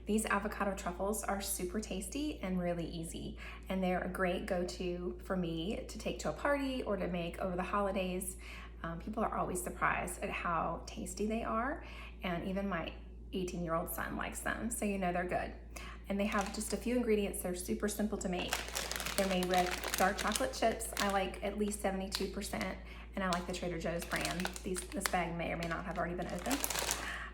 These avocado truffles are super tasty and really easy, and they're a great go-to for me to take to a party or to make over the holidays. People are always surprised at how tasty they are, and even my 18-year-old son likes them, so you know they're good. And they have just a few ingredients. They're super simple to make. They're made with dark chocolate chips. I like at least 72%, and I like the Trader Joe's brand. This bag may or may not have already been opened.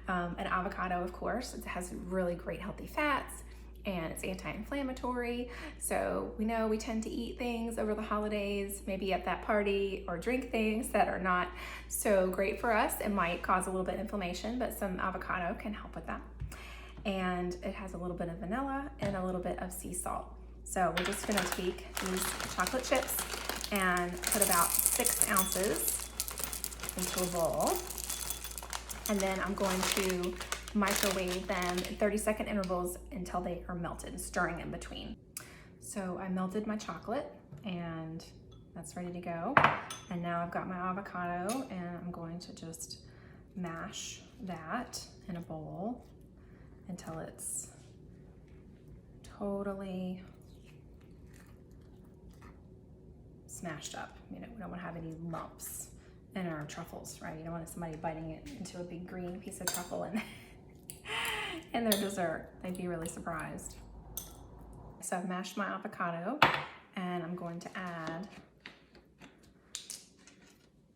An avocado, of course, it has really great healthy fats, and it's anti-inflammatory. So we know we tend to eat things over the holidays, maybe at that party, or drink things that are not so great for us. It might cause a little bit of inflammation, but some avocado can help with that. And it has a little bit of vanilla and a little bit of sea salt. So we're just gonna take these chocolate chips and put about 6 ounces into a bowl. And then I'm going to microwave them in 30-second intervals until they are melted, stirring in between. So I melted my chocolate and that's ready to go. And now I've got my avocado, and I'm going to just mash that in a bowl until it's totally smashed up. You know, we don't want to have any lumps in our truffles, right? You don't want somebody biting it into a big green piece of truffle and in their dessert. They'd be really surprised. So I've mashed my avocado, and I'm going to add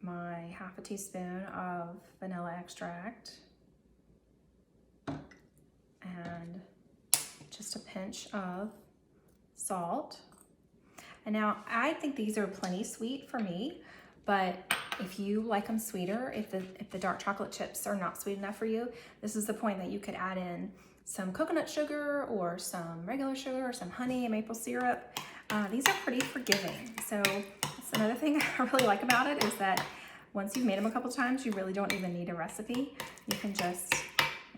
my half a teaspoon of vanilla extract and just a pinch of salt. And now I think these are plenty sweet for me, but if you like them sweeter, if the dark chocolate chips are not sweet enough for you, this is the point that you could add in some coconut sugar or some regular sugar or some honey and maple syrup. These are pretty forgiving. So that's another thing I really like about it, is that once you've made them a couple times, you really don't even need a recipe. You can just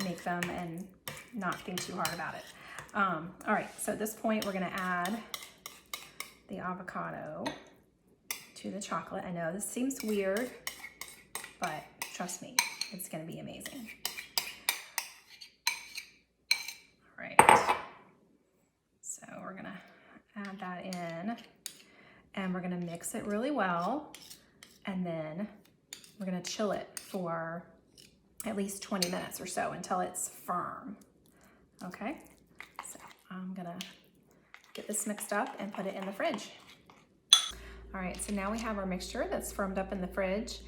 make them and not think too hard about it. All right, so at this point, we're gonna add the avocado to the chocolate. I know this seems weird, but trust me, it's gonna be amazing. All right, so we're gonna add that in, and we're gonna mix it really well, and then we're gonna chill it for at least 20 minutes or so until it's firm, okay? So I'm gonna get this mixed up and put it in the fridge. All right, so now we have our mixture that's firmed up in the fridge.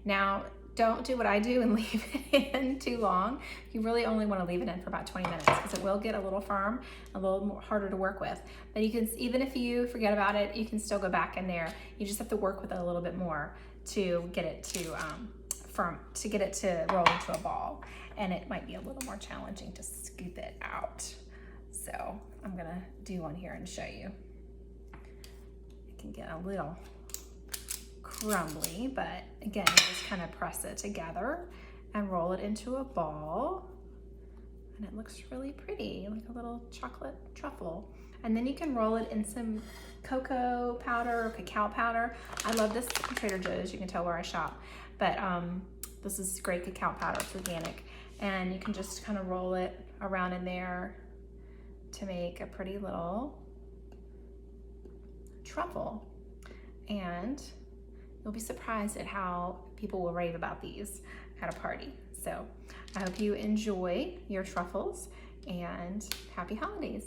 Now, don't do what I do and leave it in too long. You really only want to leave it in for about 20 minutes because it will get a little firm, a little more harder to work with. But you can, even if you forget about it, you can still go back in there. You just have to work with it a little bit more to get it to firm, to get it to roll into a ball. And it might be a little more challenging to scoop it out. So I'm gonna do one here and show you. Can get a little crumbly, but again, you just kind of press it together and roll it into a ball, and it looks really pretty, like a little chocolate truffle. And then you can roll it in some cocoa powder or cacao powder. I love this from Trader Joe's. You can tell where I shop, but this is great cacao powder. It's organic, and you can just kind of roll it around in there to make a pretty little truffle. And you'll be surprised at how people will rave about these at a party. So I hope you enjoy your truffles, and happy holidays.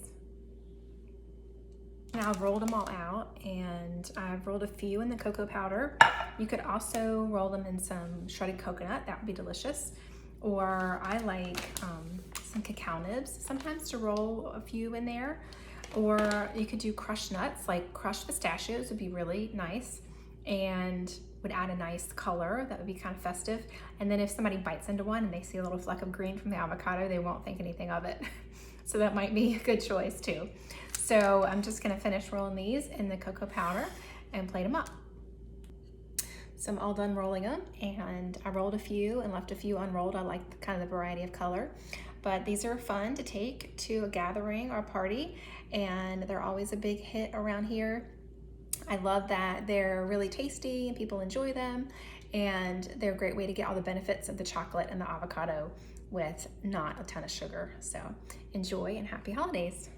Now I've rolled them all out, and I've rolled a few in the cocoa powder. You could also roll them in some shredded coconut. That would be delicious. Or I like some cacao nibs sometimes to roll a few in there. Or you could do crushed nuts, like crushed pistachios would be really nice and would add a nice color. That would be kind of festive. And then if somebody bites into one and they see a little fleck of green from the avocado, they won't think anything of it. So that might be a good choice too. So I'm just gonna finish rolling these in the cocoa powder and plate them up. So I'm all done rolling them, and I rolled a few and left a few unrolled. I like kind of the variety of color. But these are fun to take to a gathering or a party, and they're always a big hit around here. I love that they're really tasty and people enjoy them, and they're a great way to get all the benefits of the chocolate and the avocado with not a ton of sugar. So enjoy and happy holidays.